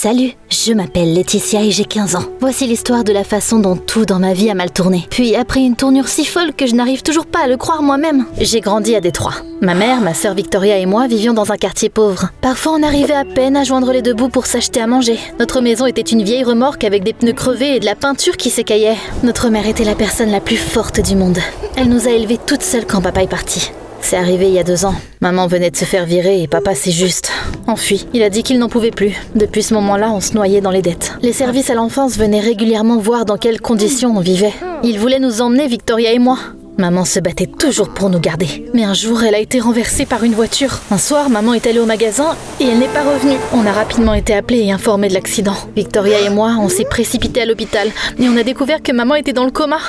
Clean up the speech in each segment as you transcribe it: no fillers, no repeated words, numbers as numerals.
Salut, je m'appelle Laetitia et j'ai 15 ans. Voici l'histoire de la façon dont tout dans ma vie a mal tourné. Puis après une tournure si folle que je n'arrive toujours pas à le croire moi-même. J'ai grandi à Détroit. Ma mère, ma sœur Victoria et moi vivions dans un quartier pauvre. Parfois on arrivait à peine à joindre les deux bouts pour s'acheter à manger. Notre maison était une vieille remorque avec des pneus crevés et de la peinture qui s'écaillait. Notre mère était la personne la plus forte du monde. Elle nous a élevés toutes seules quand papa est parti. C'est arrivé il y a 2 ans. Maman venait de se faire virer et papa s'est juste enfui. Il a dit qu'il n'en pouvait plus. Depuis ce moment-là, on se noyait dans les dettes. Les services à l'enfance venaient régulièrement voir dans quelles conditions on vivait. Ils voulaient nous emmener, Victoria et moi. Maman se battait toujours pour nous garder. Mais un jour, elle a été renversée par une voiture. Un soir, maman est allée au magasin et elle n'est pas revenue. On a rapidement été appelés et informés de l'accident. Victoria et moi, on s'est précipités à l'hôpital et on a découvert que maman était dans le coma.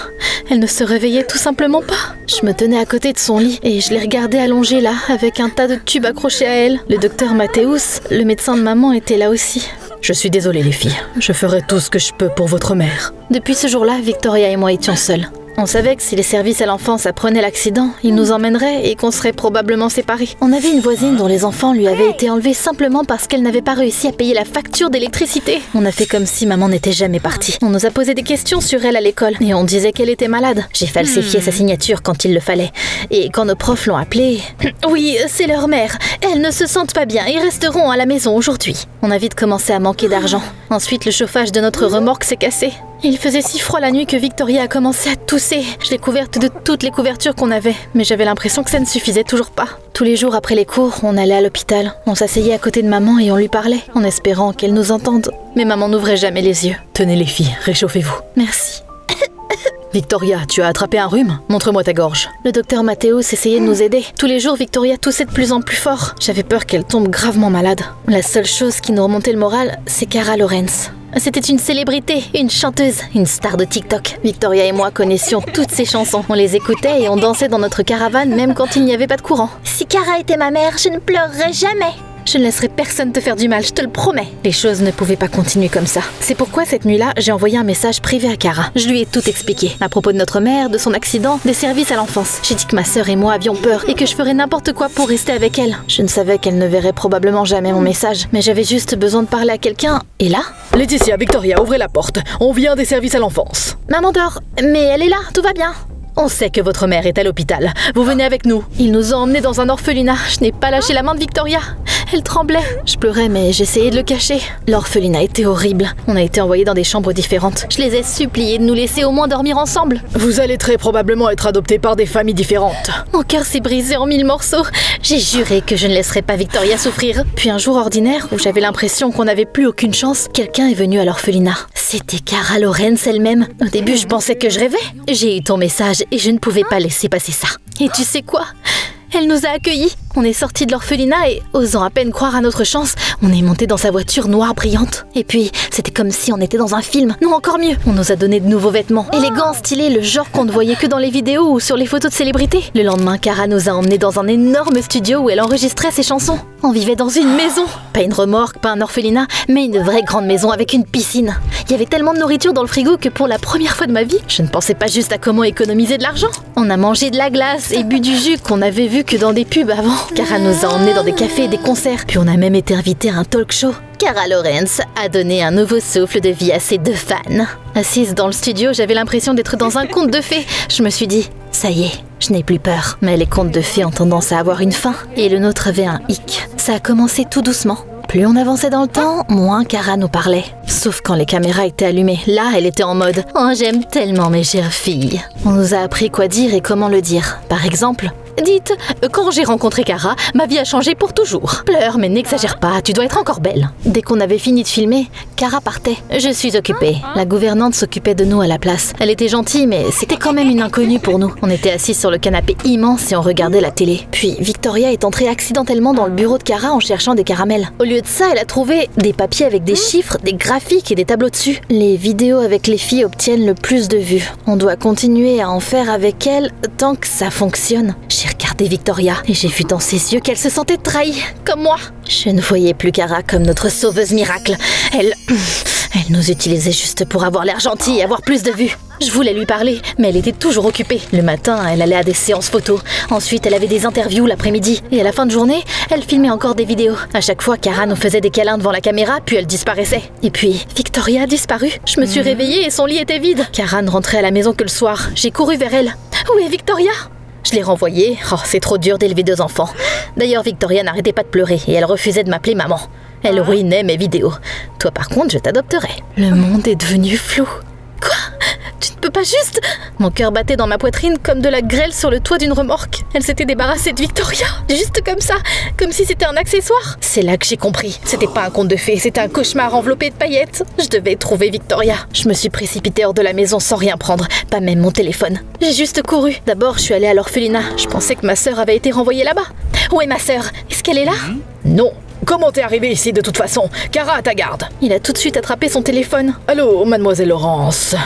Elle ne se réveillait tout simplement pas. Je me tenais à côté de son lit et je l'ai regardée allongée là, avec un tas de tubes accrochés à elle. Le docteur Mathéus, le médecin de maman, était là aussi. Je suis désolée les filles, je ferai tout ce que je peux pour votre mère. Depuis ce jour-là, Victoria et moi étions seuls. On savait que si les services à l'enfance apprenaient l'accident, ils nous emmèneraient et qu'on serait probablement séparés. On avait une voisine dont les enfants lui avaient été enlevés simplement parce qu'elle n'avait pas réussi à payer la facture d'électricité. On a fait comme si maman n'était jamais partie. On nous a posé des questions sur elle à l'école et on disait qu'elle était malade. J'ai falsifié sa signature quand il le fallait. Et quand nos profs l'ont appelée... Oui, c'est leur mère. Elles ne se sentent pas bien et resteront à la maison aujourd'hui. On a vite commencé à manquer d'argent. Ensuite, le chauffage de notre remorque s'est cassé. Il faisait si froid la nuit que Victoria a commencé à tousser. Je l'ai couverte de toutes les couvertures qu'on avait, mais j'avais l'impression que ça ne suffisait toujours pas. Tous les jours après les cours, on allait à l'hôpital. On s'asseyait à côté de maman et on lui parlait, en espérant qu'elle nous entende. Mais maman n'ouvrait jamais les yeux. Tenez les filles, réchauffez-vous. Merci. Victoria, tu as attrapé un rhume? Montre-moi ta gorge. Le docteur Mathéus essayait de nous aider. Tous les jours, Victoria toussait de plus en plus fort. J'avais peur qu'elle tombe gravement malade. La seule chose qui nous remontait le moral, c'est Cara Lawrence. C'était une célébrité, une chanteuse, une star de TikTok. Victoria et moi connaissions toutes ses chansons. On les écoutait et on dansait dans notre caravane même quand il n'y avait pas de courant. Si Cara était ma mère, je ne pleurerais jamais. Je ne laisserai personne te faire du mal, je te le promets. Les choses ne pouvaient pas continuer comme ça. C'est pourquoi cette nuit-là, j'ai envoyé un message privé à Cara. Je lui ai tout expliqué. À propos de notre mère, de son accident, des services à l'enfance. J'ai dit que ma sœur et moi avions peur et que je ferais n'importe quoi pour rester avec elle. Je ne savais qu'elle ne verrait probablement jamais mon message, mais j'avais juste besoin de parler à quelqu'un. Et là... Laetitia, Victoria, ouvrez la porte. On vient des services à l'enfance. Maman dort, mais elle est là, tout va bien. On sait que votre mère est à l'hôpital. Vous venez avec nous. Ils nous ont emmenés dans un orphelinat. Je n'ai pas lâché la main de Victoria. Elle tremblait. Je pleurais, mais j'essayais de le cacher. L'orphelinat était horrible. On a été envoyés dans des chambres différentes. Je les ai suppliés de nous laisser au moins dormir ensemble. Vous allez très probablement être adoptés par des familles différentes. Mon cœur s'est brisé en 1000 morceaux. J'ai juré que je ne laisserais pas Victoria souffrir. Puis un jour ordinaire, où j'avais l'impression qu'on n'avait plus aucune chance, quelqu'un est venu à l'orphelinat. C'était Cara Lawrence elle-même. Au début, je pensais que je rêvais. J'ai eu ton message et je ne pouvais pas laisser passer ça. Et tu sais quoi ? Elle nous a accueillis. On est sortis de l'orphelinat et, osant à peine croire à notre chance, on est monté dans sa voiture noire brillante. Et puis, c'était comme si on était dans un film. Non, encore mieux. On nous a donné de nouveaux vêtements. Élégants, stylés, le genre qu'on ne voyait que dans les vidéos ou sur les photos de célébrités. Le lendemain, Cara nous a emmenés dans un énorme studio où elle enregistrait ses chansons. On vivait dans une maison. Pas une remorque, pas un orphelinat, mais une vraie grande maison avec une piscine. Il y avait tellement de nourriture dans le frigo que pour la première fois de ma vie, je ne pensais pas juste à comment économiser de l'argent. On a mangé de la glace et bu du jus qu'on avait vu que dans des pubs avant. Cara nous a emmenés dans des cafés et des concerts. Puis on a même été invités à un talk show. Cara Lawrence a donné un nouveau souffle de vie à ses 2 fans. Assise dans le studio, j'avais l'impression d'être dans un conte de fées. Je me suis dit, ça y est, je n'ai plus peur. Mais les contes de fées ont tendance à avoir une fin. Et le nôtre avait un hic. Ça a commencé tout doucement. Plus on avançait dans le temps, moins Cara nous parlait. Sauf quand les caméras étaient allumées. Là, elle était en mode « Oh, j'aime tellement mes chères filles ». On nous a appris quoi dire et comment le dire. Par exemple, dites « Quand j'ai rencontré Cara, ma vie a changé pour toujours. Pleure, mais n'exagère pas, tu dois être encore belle. » Dès qu'on avait fini de filmer, Cara partait. Je suis occupée. La gouvernante s'occupait de nous à la place. Elle était gentille, mais c'était quand même une inconnue pour nous. On était assis sur le canapé immense et on regardait la télé. Puis Victoria est entrée accidentellement dans le bureau de Cara en cherchant des caramels. Au lieu de ça, elle a trouvé des papiers avec des chiffres, des graphiques et des tableaux dessus. Les vidéos avec les filles obtiennent le plus de vues. On doit continuer à en faire avec elles tant que ça fonctionne. J'ai regardé Victoria et j'ai vu dans ses yeux qu'elle se sentait trahie, comme moi. Je ne voyais plus Cara comme notre sauveuse miracle. Elle nous utilisait juste pour avoir l'air gentille et avoir plus de vues. Je voulais lui parler, mais elle était toujours occupée. Le matin, elle allait à des séances photos. Ensuite, elle avait des interviews l'après-midi. Et à la fin de journée, elle filmait encore des vidéos. À chaque fois, Kara nous faisait des câlins devant la caméra, puis elle disparaissait. Et puis, Victoria a disparu. Je me suis réveillée et son lit était vide. Kara ne rentrait à la maison que le soir. J'ai couru vers elle. Où est Victoria ? Je l'ai renvoyée. Oh, c'est trop dur d'élever 2 enfants. D'ailleurs, Victoria n'arrêtait pas de pleurer et elle refusait de m'appeler maman. Elle ruinait mes vidéos. Toi, par contre, je t'adopterai. Le monde est devenu flou. Quoi ? Tu ne peux pas juste... Mon cœur battait dans ma poitrine comme de la grêle sur le toit d'une remorque. Elle s'était débarrassée de Victoria, juste comme ça, comme si c'était un accessoire. C'est là que j'ai compris. C'était pas un conte de fées, c'était un cauchemar enveloppé de paillettes. Je devais trouver Victoria. Je me suis précipitée hors de la maison sans rien prendre, pas même mon téléphone. J'ai juste couru. D'abord, je suis allée à l'orphelinat. Je pensais que ma sœur avait été renvoyée là-bas. Où est ma sœur ? Est-ce qu'elle est là ? Non. Comment t'es arrivée ici de toute façon ? Kara à ta garde. Il a tout de suite attrapé son téléphone. Allô, mademoiselle Laurence.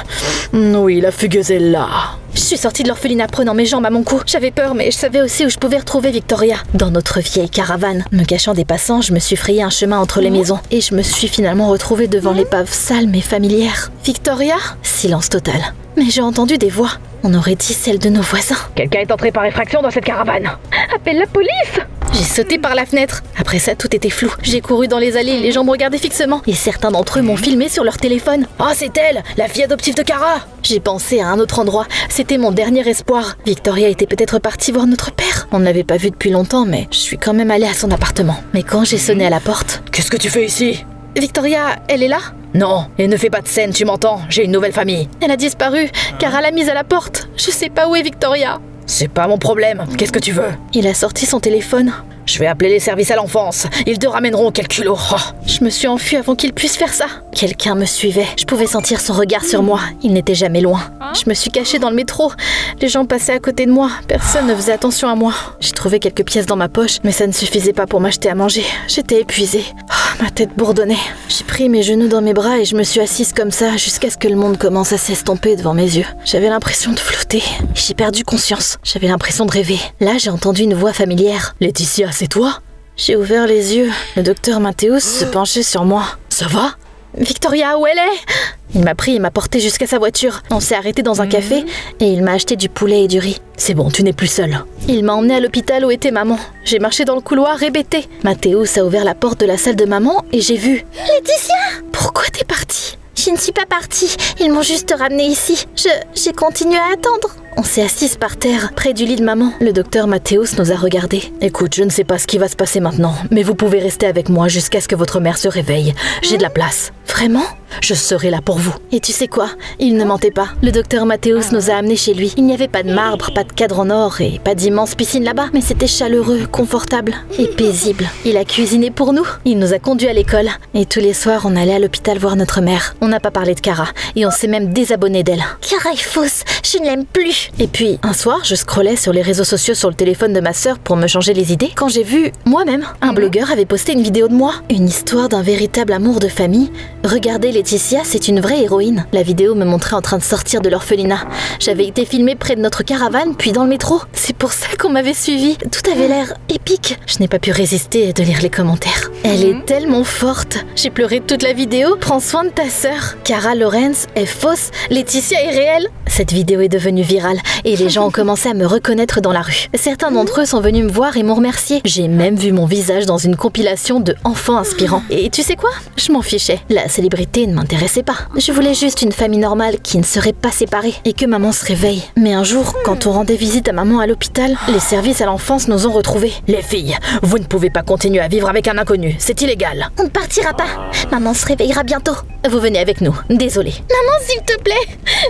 Oui, la fugueuse est là. Je suis sortie de l'orphelinat prenant mes jambes à mon cou. J'avais peur, mais je savais aussi où je pouvais retrouver Victoria. Dans notre vieille caravane. Me cachant des passants, je me suis frayé un chemin entre les maisons. Et je me suis finalement retrouvée devant l'épave sale mais familière. Victoria ? Silence total. Mais j'ai entendu des voix. On aurait dit celles de nos voisins. Quelqu'un est entré par effraction dans cette caravane. Appelle la police ! J'ai sauté par la fenêtre. Après ça, tout était flou. J'ai couru dans les allées, les gens me regardaient fixement. Et certains d'entre eux m'ont filmé sur leur téléphone. Ah, c'est elle, la fille adoptive de Kara. J'ai pensé à un autre endroit. C'était mon dernier espoir. Victoria était peut-être partie voir notre père. On ne l'avait pas vu depuis longtemps, mais je suis quand même allée à son appartement. Mais quand j'ai sonné à la porte... Qu'est-ce que tu fais ici ? Victoria, elle est là ? Non, et ne fais pas de scène, tu m'entends ? J'ai une nouvelle famille. Elle a disparu. Kara l'a mise à la porte. Je sais pas où est Victoria. C'est pas mon problème. Qu'est-ce que tu veux ? Il a sorti son téléphone. Je vais appeler les services à l'enfance. Ils te ramèneront quel culot. Oh. Je me suis enfuie avant qu'il puisse faire ça. Quelqu'un me suivait. Je pouvais sentir son regard sur moi. Il n'était jamais loin. Je me suis cachée dans le métro. Les gens passaient à côté de moi. Personne ne faisait attention à moi. J'ai trouvé quelques pièces dans ma poche, mais ça ne suffisait pas pour m'acheter à manger. J'étais épuisée. Oh, ma tête bourdonnait. J'ai pris mes genoux dans mes bras et je me suis assise comme ça jusqu'à ce que le monde commence à s'estomper devant mes yeux. J'avais l'impression de flotter. J'ai perdu conscience. J'avais l'impression de rêver. Là, j'ai entendu une voix familière. Laetitia, c'est toi ? J'ai ouvert les yeux. Le docteur Mathéus se penchait sur moi. Ça va ? Victoria, où elle est ? Il m'a pris et m'a porté jusqu'à sa voiture. On s'est arrêté dans un café et il m'a acheté du poulet et du riz. C'est bon, tu n'es plus seule. Il m'a emmenée à l'hôpital où était maman. J'ai marché dans le couloir hébété. Mathéus a ouvert la porte de la salle de maman et j'ai vu... Laetitia ! Pourquoi t'es partie ? Je ne suis pas partie. Ils m'ont juste ramenée ici. J'ai continué à attendre. On s'est assises par terre, près du lit de maman. Le docteur Mathéus nous a regardés. Écoute, je ne sais pas ce qui va se passer maintenant, mais vous pouvez rester avec moi jusqu'à ce que votre mère se réveille. J'ai de la place. Vraiment ? Je serai là pour vous. Et tu sais quoi ? Il ne mentait pas. Le docteur Mathéus nous a amenés chez lui. Il n'y avait pas de marbre, pas de cadre en or et pas d'immense piscine là-bas. Mais c'était chaleureux, confortable et paisible. Il a cuisiné pour nous. Il nous a conduits à l'école. Et tous les soirs, on allait à l'hôpital voir notre mère. On n'a pas parlé de Kara. Et on s'est même désabonné d'elle. Kara est fausse. Je ne l'aime plus. Et puis, un soir, je scrollais sur les réseaux sociaux sur le téléphone de ma sœur pour me changer les idées. Quand j'ai vu, moi-même, un blogueur avait posté une vidéo de moi. Une histoire d'un véritable amour de famille. Regardez Laetitia, c'est une vraie héroïne. La vidéo me montrait en train de sortir de l'orphelinat. J'avais été filmée près de notre caravane, puis dans le métro. C'est pour ça qu'on m'avait suivie. Tout avait l'air épique. Je n'ai pas pu résister de lire les commentaires. Elle est tellement forte. J'ai pleuré toute la vidéo. Prends soin de ta sœur. Kara Lorenz est fausse. Laetitia est réelle. Cette vidéo est devenue virale et les gens ont commencé à me reconnaître dans la rue. Certains d'entre eux sont venus me voir et m'ont remercié. J'ai même vu mon visage dans une compilation de enfants inspirants. Et tu sais quoi ? Je m'en fichais. La célébrité ne m'intéressait pas. Je voulais juste une famille normale qui ne serait pas séparée et que maman se réveille. Mais un jour, quand on rendait visite à maman à l'hôpital, les services à l'enfance nous ont retrouvés. Les filles, vous ne pouvez pas continuer à vivre avec un inconnu. C'est illégal. On ne partira pas. Maman se réveillera bientôt. Vous venez avec nous. Désolée. Maman, s'il te plaît.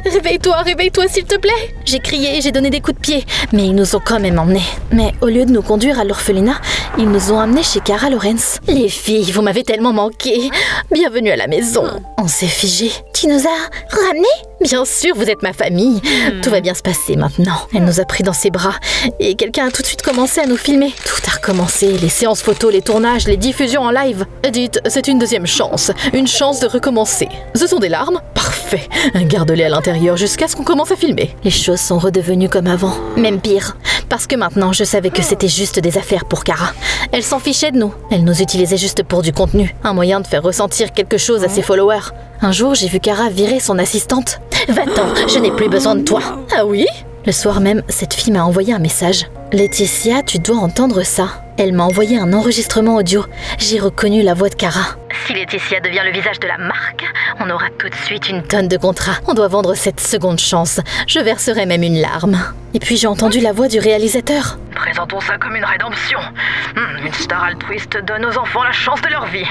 Réveille-toi, s'il te plaît. J'ai crié et j'ai donné des coups de pied. Mais ils nous ont quand même emmenés. Mais au lieu de nous conduire à l'orphelinat, ils nous ont emmenés chez Kara Lorenz. Les filles, vous m'avez tellement manqué. Bienvenue à la maison. On s'est figé. Tu nous as ramenés ? Bien sûr, vous êtes ma famille. Tout va bien se passer maintenant. Elle nous a pris dans ses bras et quelqu'un a tout de suite commencé à nous filmer. Tout a recommencé, les séances photos, les tournages, les diffusions en live. Dites, c'est une deuxième chance. Une chance de recommencer. Ce sont des larmes ? Parfait. Garde-les à l'intérieur jusqu'à ce qu'on commence à filmer. Les choses sont redevenues comme avant. Même pire. Parce que maintenant, je savais que c'était juste des affaires pour Kara. Elle s'en fichait de nous. Elle nous utilisait juste pour du contenu. Un moyen de faire ressentir quelque chose à ses followers. Un jour, j'ai vu Kara virer son assistante. « Va-t'en, je n'ai plus besoin de toi !» Ah oui? Le soir même, cette fille m'a envoyé un message. « Laetitia, tu dois entendre ça. » Elle m'a envoyé un enregistrement audio. J'ai reconnu la voix de Kara. « Si Laetitia devient le visage de la marque, on aura tout de suite une tonne de contrats. On doit vendre cette seconde chance. Je verserai même une larme. » Et puis j'ai entendu la voix du réalisateur. « Présentons ça comme une rédemption. Une star altruiste donne aux enfants la chance de leur vie. »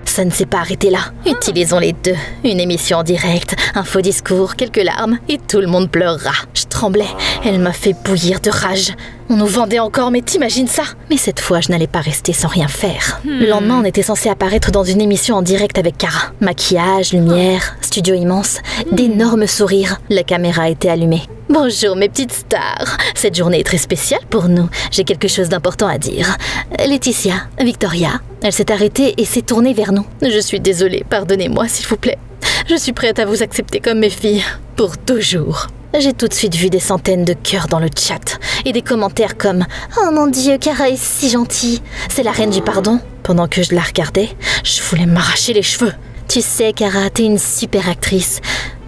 Ça ne s'est pas arrêté là. Utilisons les deux. Une émission en direct, un faux discours, quelques larmes, et tout le monde pleurera. Je tremblais. Elle m'a fait bouillir de rage. On nous vendait encore, mais t'imagines ça? Mais cette fois, je n'allais pas rester sans rien faire. Le lendemain, on était censé apparaître dans une émission en direct avec Kara. Maquillage, lumière, studio immense, d'énormes sourires. La caméra était allumée. Bonjour mes petites stars. Cette journée est très spéciale pour nous. J'ai quelque chose d'important à dire. Laetitia, Victoria, elle s'est arrêtée et s'est tournée vers nous. Je suis désolée, pardonnez-moi s'il vous plaît. Je suis prête à vous accepter comme mes filles. Pour toujours. J'ai tout de suite vu des centaines de cœurs dans le chat et des commentaires comme « Oh mon Dieu, Kara est si gentille, c'est la reine du pardon ». Pendant que je la regardais, je voulais m'arracher les cheveux. Tu sais, Kara, t'es une super actrice,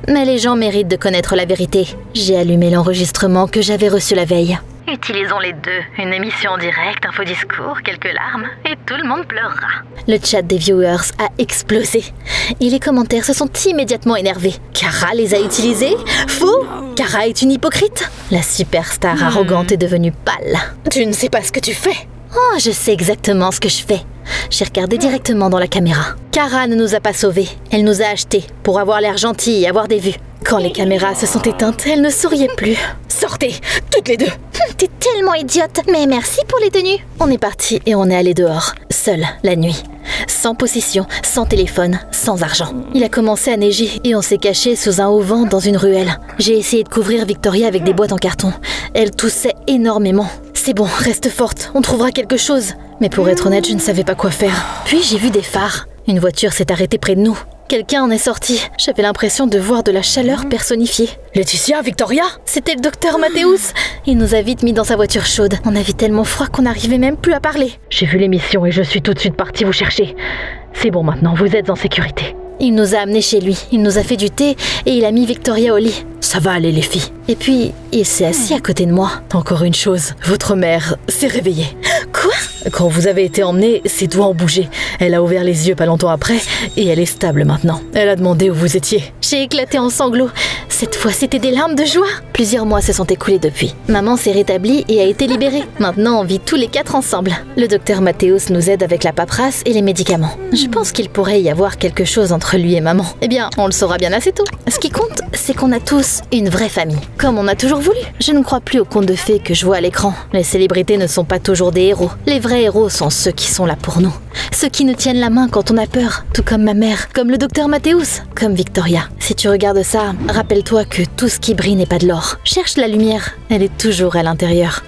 mais les gens méritent de connaître la vérité. J'ai allumé l'enregistrement que j'avais reçu la veille. Utilisons les deux, une émission en direct, un faux discours, quelques larmes, et tout le monde pleurera. Le chat des viewers a explosé, et les commentaires se sont immédiatement énervés. Kara les a utilisés? Faux? Kara est une hypocrite? La superstar arrogante est devenue pâle. Tu ne sais pas ce que tu fais? Oh, je sais exactement ce que je fais. J'ai regardé directement dans la caméra. Kara ne nous a pas sauvés, elle nous a achetés pour avoir l'air gentille et avoir des vues. Quand les caméras se sont éteintes, elle ne souriait plus. Sortez, toutes les deux. T'es tellement idiote, mais merci pour les tenues. On est parti et on est allé dehors, seul, la nuit. Sans possession, sans téléphone, sans argent. Il a commencé à neiger et on s'est caché sous un haut vent dans une ruelle. J'ai essayé de couvrir Victoria avec des boîtes en carton. Elle toussait énormément. C'est bon, reste forte, on trouvera quelque chose. Mais pour être honnête, je ne savais pas quoi faire. Puis j'ai vu des phares. Une voiture s'est arrêtée près de nous. Quelqu'un en est sorti. J'avais l'impression de voir de la chaleur personnifiée. Laetitia, Victoria? C'était le docteur Mathéus. Il nous a vite mis dans sa voiture chaude. On avait tellement froid qu'on n'arrivait même plus à parler. J'ai vu l'émission et je suis tout de suite partie vous chercher. C'est bon maintenant, vous êtes en sécurité. Il nous a amenés chez lui, il nous a fait du thé et il a mis Victoria au lit. Ça va aller les filles. Et puis, il s'est assis à côté de moi. Encore une chose, votre mère s'est réveillée. Quoi? Quand vous avez été emmenée, ses doigts ont bougé. Elle a ouvert les yeux pas longtemps après et elle est stable maintenant. Elle a demandé où vous étiez. J'ai éclaté en sanglots. Cette fois, c'était des larmes de joie. Plusieurs mois se sont écoulés depuis. Maman s'est rétablie et a été libérée. Maintenant, on vit tous les 4 ensemble. Le docteur Mathéus nous aide avec la paperasse et les médicaments. Je pense qu'il pourrait y avoir quelque chose entre lui et maman. Eh bien, on le saura bien assez tôt. Ce qui compte, c'est qu'on a tous une vraie famille. Comme on a toujours voulu. Je ne crois plus aux contes de fées que je vois à l'écran. Les célébrités ne sont pas toujours des héros. Les vrais héros sont ceux qui sont là pour nous. Ceux qui nous tiennent la main quand on a peur. Tout comme ma mère, comme le docteur Mathéus, comme Victoria. Si tu regardes ça, rappelle-toi que tout ce qui brille n'est pas de l'or. Cherche la lumière, elle est toujours à l'intérieur.